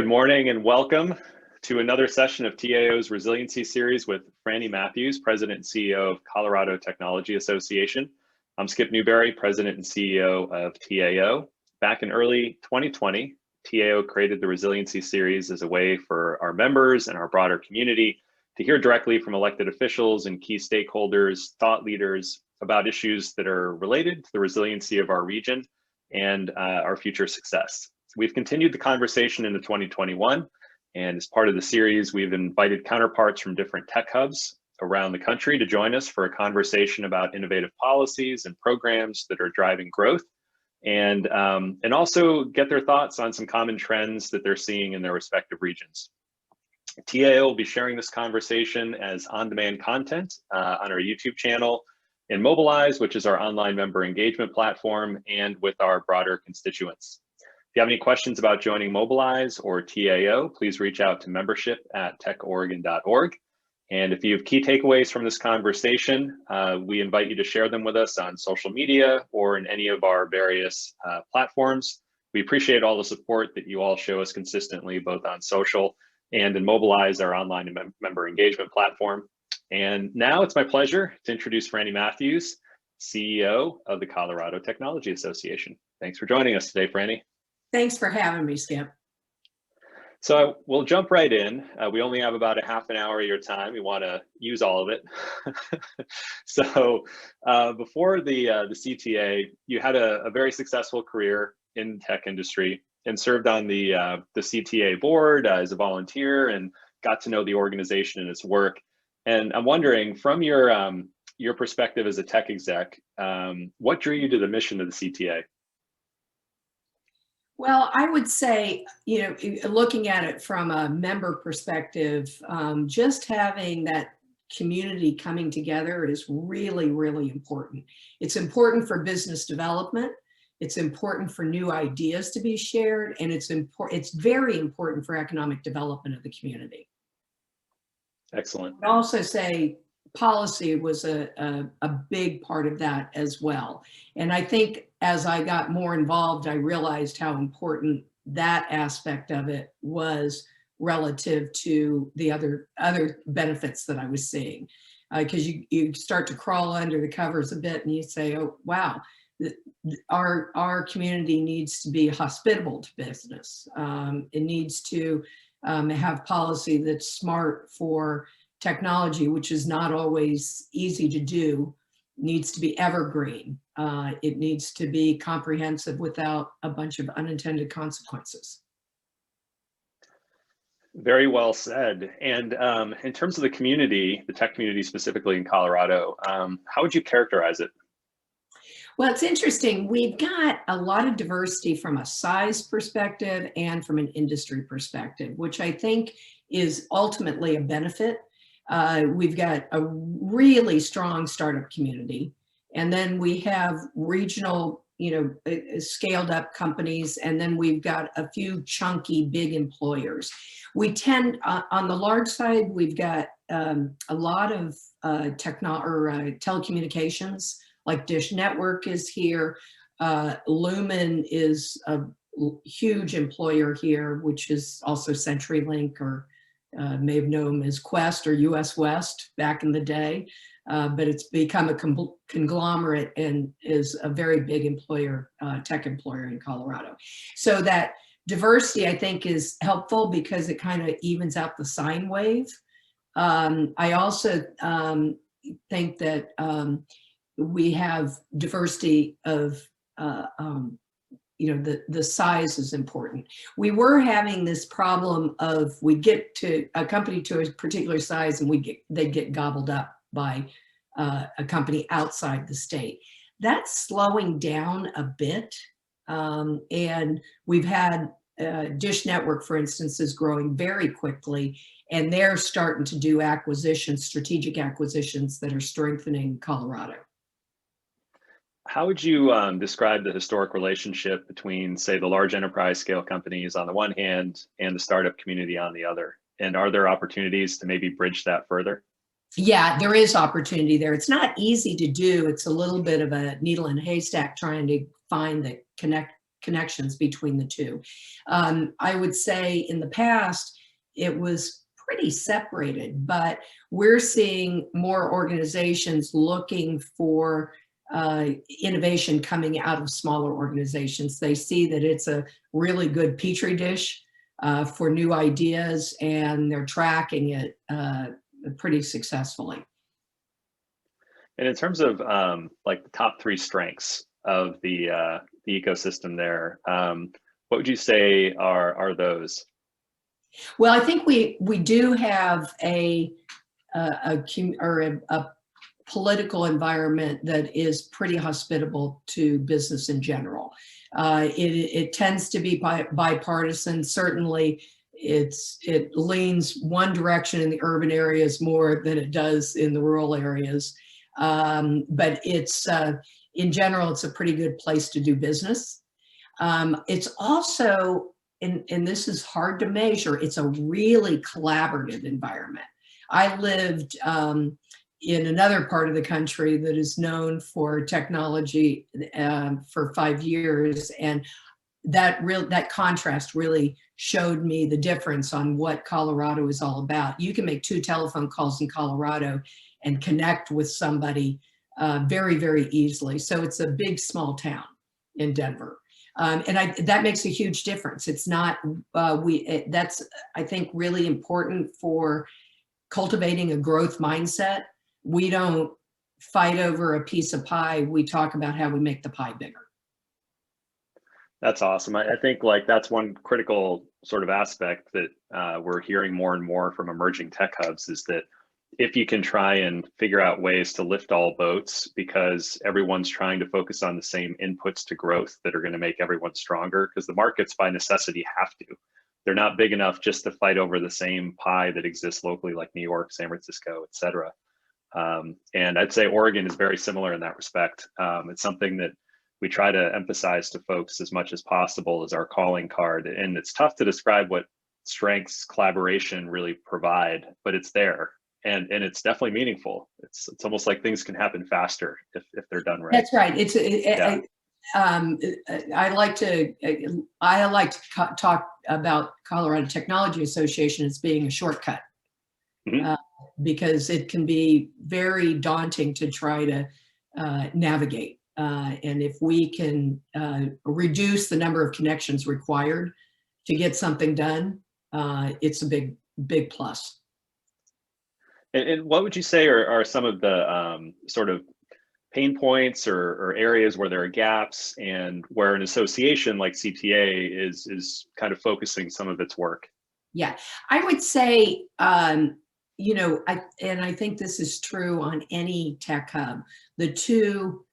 Good morning and welcome to another session of TAO's Resiliency Series with Frannie Matthews, President and CEO of Colorado Technology Association. I'm Skip Newberry, President and CEO of TAO. Back in early 2020, TAO created the Resiliency Series as a way for our members and our broader community to hear directly from elected officials and key stakeholders, thought leaders about issues that are related to the resiliency of our region and our future success. We've continued the conversation into 2021, and as part of the series, we've invited counterparts from different tech hubs around the country to join us for a conversation about innovative policies and programs that are driving growth, and also get their thoughts on some common trends that they're seeing in their respective regions. TAO will be sharing this conversation as on-demand content on our YouTube channel, in Mobilize, which is our online member engagement platform, and with our broader constituents. If you have any questions about joining Mobilize or TAO, please reach out to membership@techoregon.org. And if you have key takeaways from this conversation, we invite you to share them with us on social media or in any of our various platforms. We appreciate all the support that you all show us consistently, both on social and in Mobilize, our online member engagement platform. And now it's my pleasure to introduce Frannie Matthews, CEO of the Colorado Technology Association. Thanks for joining us today, Frannie. Thanks for having me, Skip. So we'll jump right in. We only have about a half an hour of your time. We want to use all of it. So before the CTA, you had a very successful career in the tech industry and served on the CTA board as a volunteer and got to know the organization and its work. And I'm wondering, from your perspective as a tech exec, what drew you to the mission of the CTA? Well, I would say, looking at it from a member perspective, just having that community coming together is really, really important. It's important for business development. It's important for new ideas to be shared, and it's very important for economic development of the community. Excellent. I'd also say policy was a big part of that as well. And I think as I got more involved, I realized how important that aspect of it was relative to the other benefits that I was seeing. Because you start to crawl under the covers a bit and you say, oh, wow, our community needs to be hospitable to business. It needs to have policy that's smart for technology, which is not always easy to do, needs to be evergreen. It needs to be comprehensive without a bunch of unintended consequences. Very well said. And in terms of the community, the tech community specifically in Colorado, how would you characterize it? Well, it's interesting. We've got a lot of diversity from a size perspective and from an industry perspective, which I think is ultimately a benefit. We've got a really strong startup community, and then we have regional, scaled up companies, and then we've got a few chunky big employers. We tend, on the large side, we've got a lot of telecommunications, like Dish Network is here. Lumen is a huge employer here, which is also CenturyLink, or may have known as Quest or US West back in the day, but it's become a conglomerate and is a very big employer, tech employer in Colorado. So that diversity, I think, is helpful because it kind of evens out the sine wave. I also think that we have diversity of the size is important. We were having this problem of we get to a company to a particular size and they get gobbled up by a company outside the state. That's slowing down a bit. And we've had Dish Network, for instance, is growing very quickly, and they're starting to do acquisitions, strategic acquisitions that are strengthening Colorado. How would you describe the historic relationship between, say, the large enterprise scale companies on the one hand and the startup community on the other? And are there opportunities to maybe bridge that further? Yeah, there is opportunity there. It's not easy to do. It's a little bit of a needle in a haystack trying to find the connections between the two. I would say in the past, it was pretty separated, but we're seeing more organizations looking for innovation coming out of smaller organizations. They see that it's a really good petri dish for new ideas, and they're tracking it pretty successfully. And in terms of like the top 3 strengths of the ecosystem there, what would you say are those? Well, I think we do have a political environment that is pretty hospitable to business in general. It tends to be bipartisan. Certainly, it leans one direction in the urban areas more than it does in the rural areas. But it's in general, it's a pretty good place to do business. It's also, and this is hard to measure, it's a really collaborative environment. I lived in another part of the country that is known for technology for 5 years, and that contrast really showed me the difference on what Colorado is all about. You can make 2 telephone calls in Colorado and connect with somebody very, very easily. So it's a big, small town in Denver. And that makes a huge difference. It's not, that's, I think, really important for cultivating a growth mindset. We don't fight over a piece of pie. We talk about how we make the pie bigger. That's awesome. I think like that's one critical sort of aspect that we're hearing more and more from emerging tech hubs, is that if you can try and figure out ways to lift all boats, because everyone's trying to focus on the same inputs to growth that are going to make everyone stronger, because the markets by necessity have to. They're not big enough just to fight over the same pie that exists locally, like New York, San Francisco, et cetera. And I'd say Oregon is very similar in that respect. It's something that we try to emphasize to folks as much as possible as our calling card. And it's tough to describe what strengths collaboration really provide, but it's there. And it's definitely meaningful. It's almost like things can happen faster if they're done right. That's right. I like to talk about Colorado Technology Association as being a shortcut. Mm-hmm. Because it can be very daunting to try to navigate. And if we can reduce the number of connections required to get something done, it's a big plus. And what would you say are some of the sort of pain points or areas where there are gaps, and where an association like CTA is kind of focusing some of its work? Yeah, I would say, you know, I think this is true on any tech hub. The 2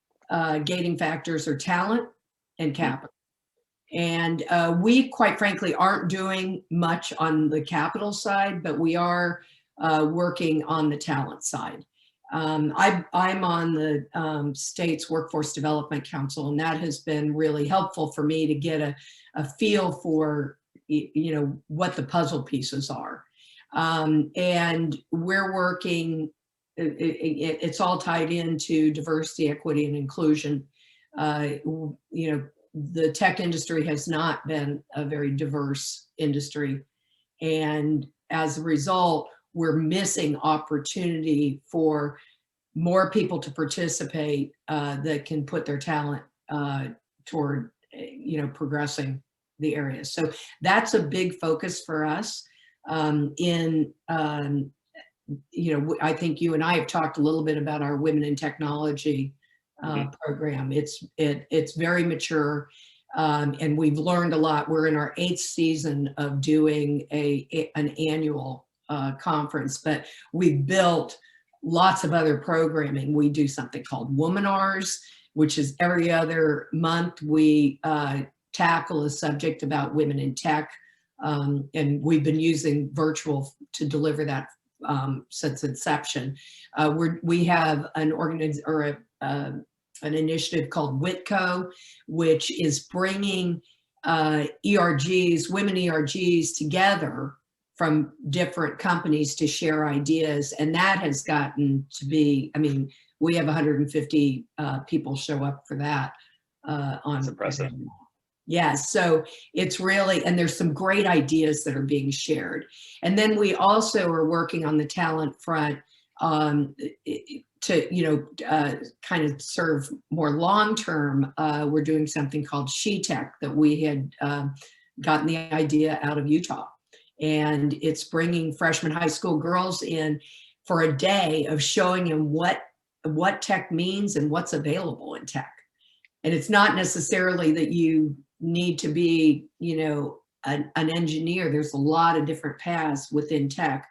gating factors are talent and capital. And we, quite frankly, aren't doing much on the capital side, but we are working on the talent side. I'm on the state's Workforce Development Council, and that has been really helpful for me to get a feel for, you know, what the puzzle pieces are. And we're working, it's all tied into diversity, equity, and inclusion. You know, the tech industry has not been a very diverse industry. And as a result, we're missing opportunity for more people to participate that can put their talent toward, you know, progressing the area. So that's a big focus for us. You know, I think you and I have talked a little bit about our Women in Technology program. It's very mature, and we've learned a lot. We're in our 8th season of doing an annual conference, but we've built lots of other programming. We do something called Womanars, which is every other month we tackle a subject about women in tech. And we've been using virtual to deliver that since inception. We have an initiative called WITCO, which is bringing ERGs, women ERGs together from different companies to share ideas. And that has gotten to be, I mean, we have 150 people show up for that. That's impressive. Yes, so it's really, and there's some great ideas that are being shared. And then we also are working on the talent front um, to, kind of serve more long-term. We're doing something called She-Tech that we had gotten the idea out of Utah. And it's bringing freshman high school girls in for a day of showing them what tech means and what's available in tech. And it's not necessarily that you need to be, an engineer. There's a lot of different paths within tech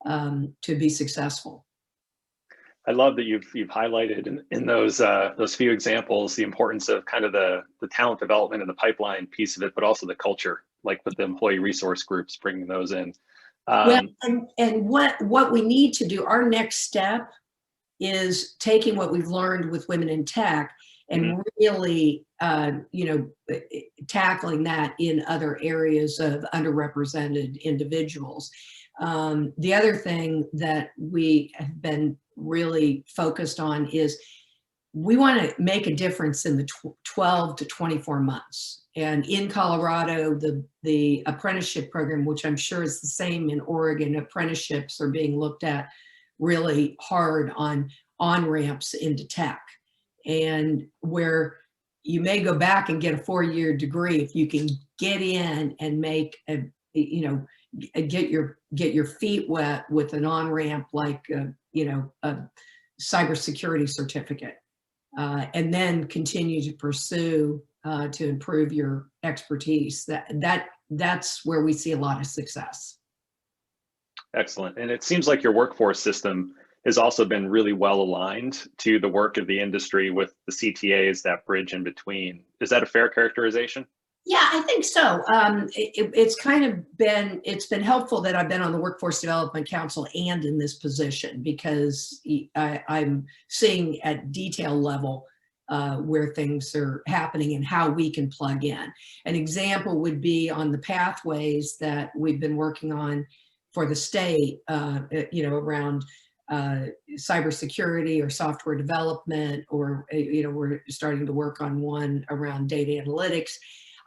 to be successful. I love that you've highlighted in those few examples the importance of kind of the talent development and the pipeline piece of it, but also the culture, like with the employee resource groups, bringing those in. Well, and what we need to do, our next step is taking what we've learned with women in tech and really, tackling that in other areas of underrepresented individuals. The other thing that we have been really focused on is we want to make a difference in the 12 to 24 months. And in Colorado, the apprenticeship program, which I'm sure is the same in Oregon, apprenticeships are being looked at really hard on ramps into tech. And where you may go back and get a 4-year degree, if you can get in and make get your feet wet with an on-ramp like a cybersecurity certificate, and then continue to pursue to improve your expertise. That's where we see a lot of success. Excellent. And it seems like your workforce system has also been really well aligned to the work of the industry with the CTAs, that bridge in between. Is that a fair characterization? Yeah, I think so. It's been helpful that I've been on the Workforce Development Council and in this position, because I'm seeing at detail level where things are happening and how we can plug in. An example would be on the pathways that we've been working on for the state, around cybersecurity or software development, or we're starting to work on one around data analytics.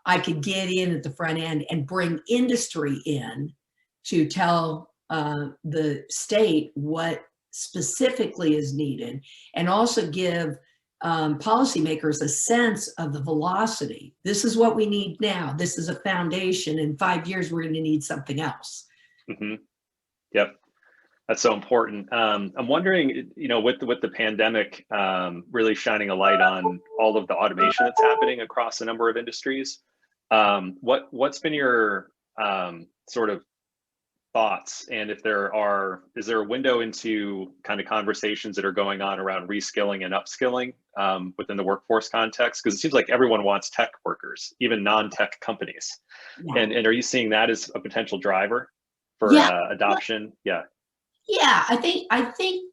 I could get in at the front end and bring industry in to tell the state what specifically is needed, and also give policymakers a sense of the velocity. This is what we need now. This is a foundation. In 5 years, we're going to need something else. Yep. That's so important. I'm wondering, with the pandemic really shining a light on all of the automation that's happening across a number of industries, what's been your sort of thoughts? And is there a window into kind of conversations that are going on around reskilling and upskilling within the workforce context? Because it seems like everyone wants tech workers, even non-tech companies. Yeah. And are you seeing that as a potential driver for adoption? Yeah. Yeah, I think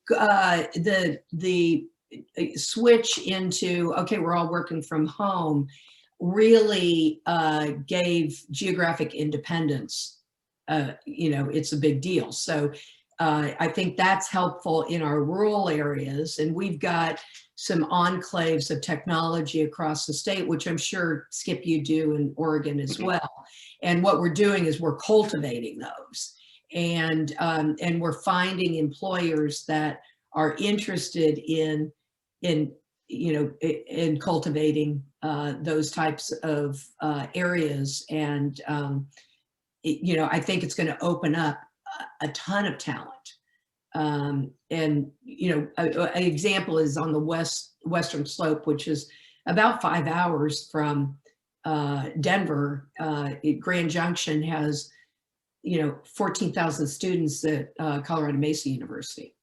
the switch into, okay, we're all working from home, really gave geographic independence. It's a big deal. So I think that's helpful in our rural areas, and we've got some enclaves of technology across the state, which I'm sure, Skip, you do in Oregon as well. And what we're doing is we're cultivating those. And we're finding employers that are interested in cultivating those types of areas. And I think it's going to open up a ton of talent. And an example is on the western slope, which is about 5 hours from Denver. Grand Junction has 14,000 students at Colorado Mesa University.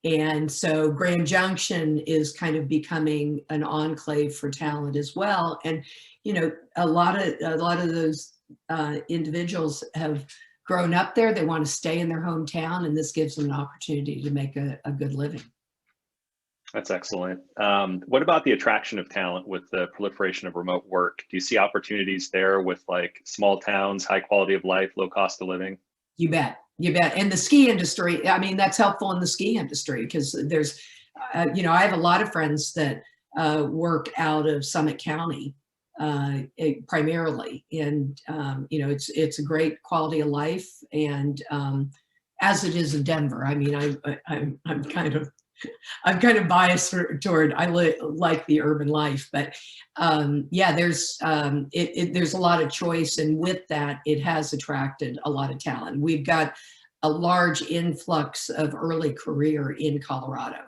And so Grand Junction is kind of becoming an enclave for talent as well. And, a lot of those individuals have grown up there. They want to stay in their hometown, and this gives them an opportunity to make a good living. That's excellent. What about the attraction of talent with the proliferation of remote work? Do you see opportunities there with like small towns, high quality of life, low cost of living? You bet. And the ski industry, I mean, that's helpful in the ski industry, because there's, I have a lot of friends that work out of Summit County primarily. And, it's a great quality of life. And as it is in Denver, I mean, I'm kind of biased toward I like the urban life, but yeah, there's a lot of choice, and with that, it has attracted a lot of talent. We've got a large influx of early career in Colorado,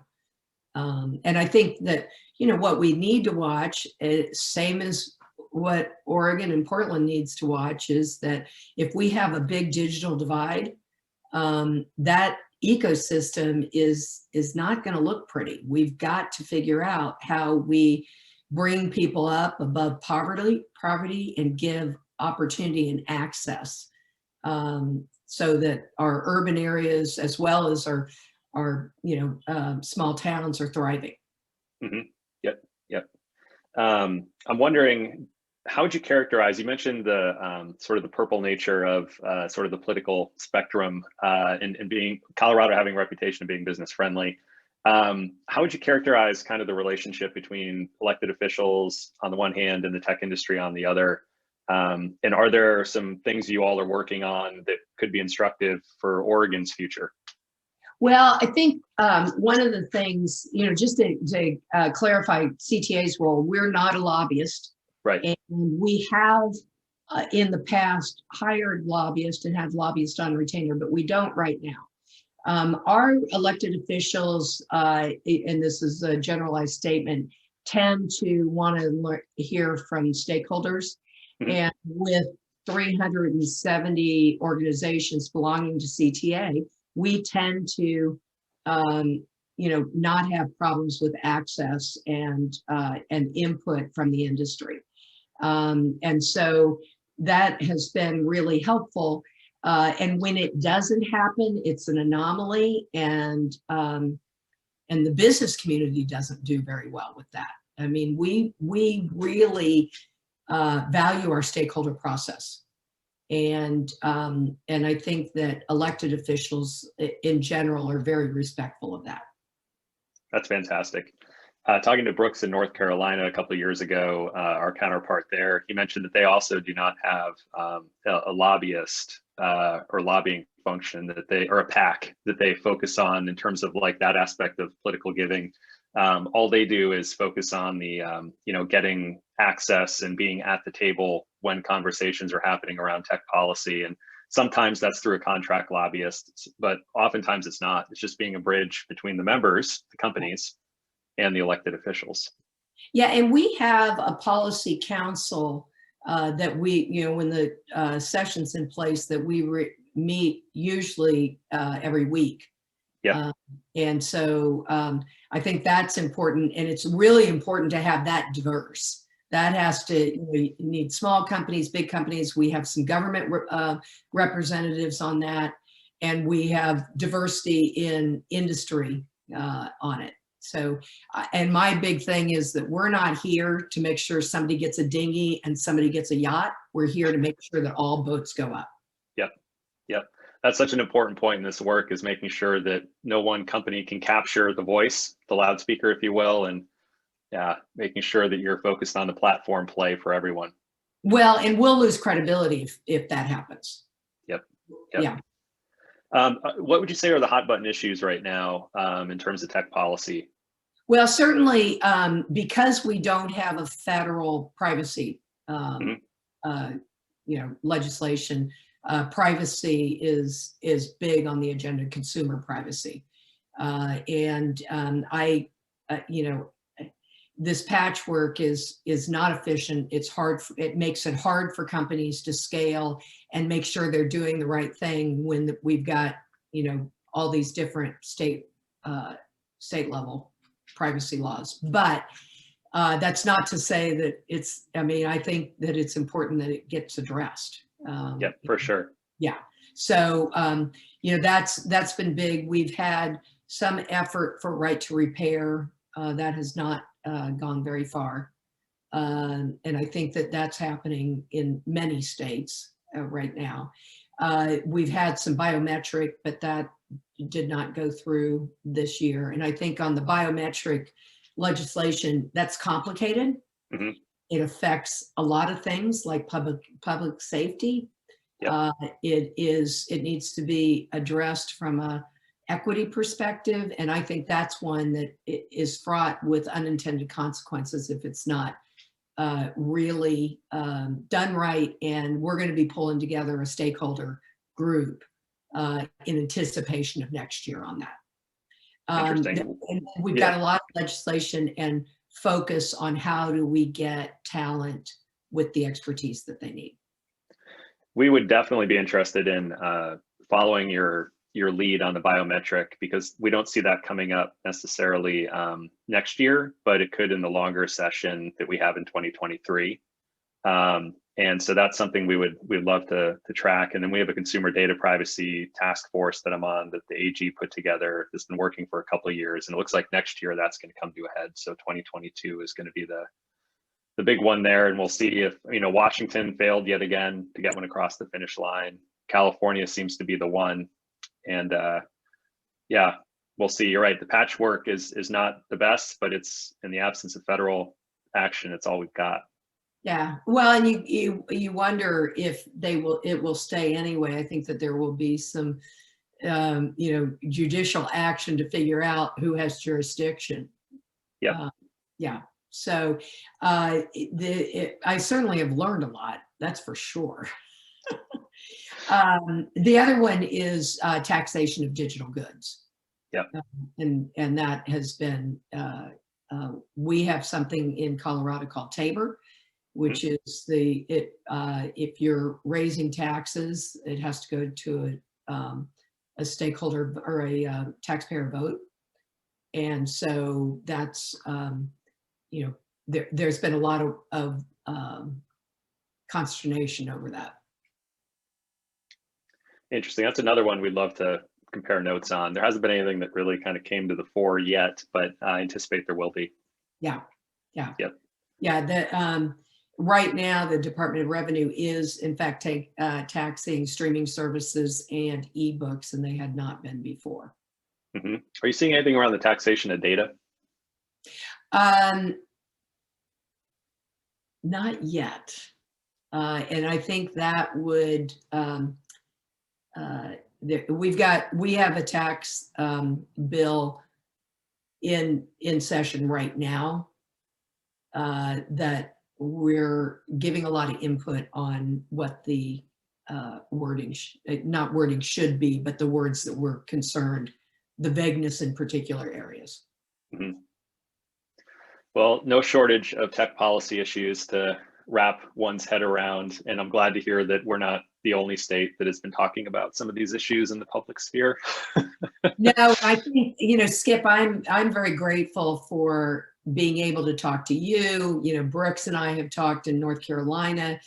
and I think that what we need to watch, same as what Oregon and Portland needs to watch, is that if we have a big digital divide, that ecosystem is not going to look pretty. We've got to figure out how we bring people up above poverty and give opportunity and access, so that our urban areas as well as our small towns are thriving. Mm-hmm. Yep. I'm wondering, how would you characterize, you mentioned the sort of the purple nature of sort of the political spectrum, and being Colorado having a reputation of being business friendly. How would you characterize kind of the relationship between elected officials on the one hand and the tech industry on the other? And are there some things you all are working on that could be instructive for Oregon's future? Well, I think one of the things, just to clarify CTA's role, we're not a lobbyist. Right. And we have in the past hired lobbyists and have lobbyists on retainer, but we don't right now. Our elected officials, and this is a generalized statement, tend to want to hear from stakeholders. Mm-hmm. And with 370 organizations belonging to CTA, we tend to not have problems with access and input from the industry. And so that has been really helpful. And when it doesn't happen, it's an anomaly, and the business community doesn't do very well with that. I mean, we really value our stakeholder process. And I think that elected officials in general are very respectful of that. That's fantastic. Talking to Brooks in North Carolina a couple of years ago, our counterpart there, he mentioned that they also do not have a lobbyist or lobbying function or a PAC that they focus on in terms of like that aspect of political giving. All they do is focus on the, getting access and being at the table when conversations are happening around tech policy. And sometimes that's through a contract lobbyist, but oftentimes it's not. It's just being a bridge between the members, the companies, and the elected officials. Yeah, and we have a policy council that we, when the session's in place, that we meet usually every week. Yeah. And so I think that's important, and it's really important to have that diverse. That has to, you need small companies, big companies. We have some government representatives on that, and we have diversity in industry on it. So, and my big thing is that we're not here to make sure somebody gets a dinghy and somebody gets a yacht. We're here to make sure that all boats go up. Yep. That's such an important point in this work, is making sure that no one company can capture the voice, the loudspeaker, if you will, and making sure that you're focused on the platform play for everyone. Well, and we'll lose credibility if that happens. Yep. Yeah. What would you say are the hot button issues right now in terms of tech policy? Well, certainly because we don't have a federal privacy, legislation. Privacy is big on the agenda, consumer privacy, and this patchwork is not efficient. It's hard. It makes it hard for companies to scale and make sure they're doing the right thing when we've got all these different state level privacy laws. But that's not to say that it's. I mean, I think that it's important that it gets addressed. Yep, for sure. Yeah. So that's been big. We've had some effort for right to repair. That has not gone very far. And I think that that's happening in many states right now. We've had some biometric, but that did not go through this year. And I think on the biometric legislation, that's complicated. Mm-hmm. It affects a lot of things like public safety. Yep. It needs to be addressed from a equity perspective, and I think that's one that is fraught with unintended consequences if it's not really done right. And we're going to be pulling together a stakeholder group in anticipation of next year on that. Interesting. And we've got a lot of legislation and focus on how do we get talent with the expertise that they need. We would definitely be interested in following your lead on the biometric, because we don't see that coming up necessarily next year, but it could in the longer session that we have in 2023. And so that's something we'd love to track. And then we have a consumer data privacy task force that I'm on, that the AG put together. It's been working for a couple of years, and it looks like next year that's going to come to a head. So 2022 is going to be the big one there, and we'll see if, Washington failed yet again to get one across the finish line. California seems to be the one, and yeah, we'll see. You're right. The patchwork is not the best, but it's, in the absence of federal action, it's all we've got. Yeah, well, and you wonder if it will stay anyway. I think that there will be some, judicial action to figure out who has jurisdiction. Yeah. Yeah. So I certainly have learned a lot. That's for sure. The other one is taxation of digital goods. Yep. And that has been, we have something in Colorado called Tabor, which is if you're raising taxes, it has to go to a stakeholder or a taxpayer vote. And so that's, there's been a lot of consternation over that. Interesting. That's another one we'd love to compare notes on. There hasn't been anything that really kind of came to the fore yet, but I anticipate there will be. Yeah. Yeah. Yep. Yeah. Right now, the Department of Revenue is, in fact, taxing streaming services and ebooks, and they had not been before. Mm-hmm. Are you seeing anything around the taxation of data? Not yet. And I think that would, we have a tax bill in session right now that we're giving a lot of input on what the wording, not wording should be, but the words that we're concerned, the vagueness in particular areas. Mm-hmm. Well, no shortage of tech policy issues to wrap one's head around, and I'm glad to hear that we're not the only state that has been talking about some of these issues in the public sphere. No, I think, Skip, I'm very grateful for being able to talk to you. Brooks and I have talked in North Carolina,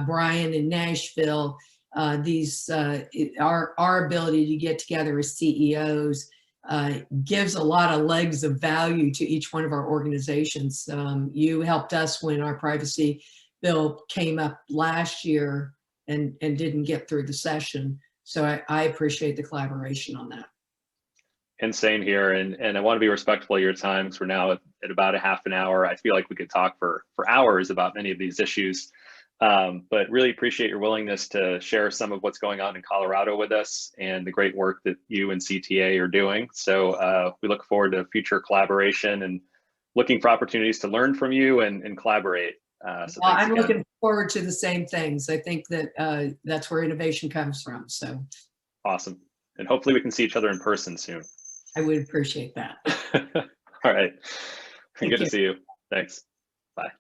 Brian in Nashville. Our ability to get together as CEOs gives a lot of legs of value to each one of our organizations. You helped us when our privacy bill came up last year and didn't get through the session. So I appreciate the collaboration on that. And same here. And I want to be respectful of your time, because we're now at about a half an hour. I feel like we could talk for hours about many of these issues. But really appreciate your willingness to share some of what's going on in Colorado with us and the great work that you and CTA are doing. So we look forward to future collaboration and looking for opportunities to learn from you and collaborate. So well, I'm looking forward to the same things. I think that that's where innovation comes from. So awesome. And hopefully we can see each other in person soon. I would appreciate that. All right. Good to see you. Thanks. Bye.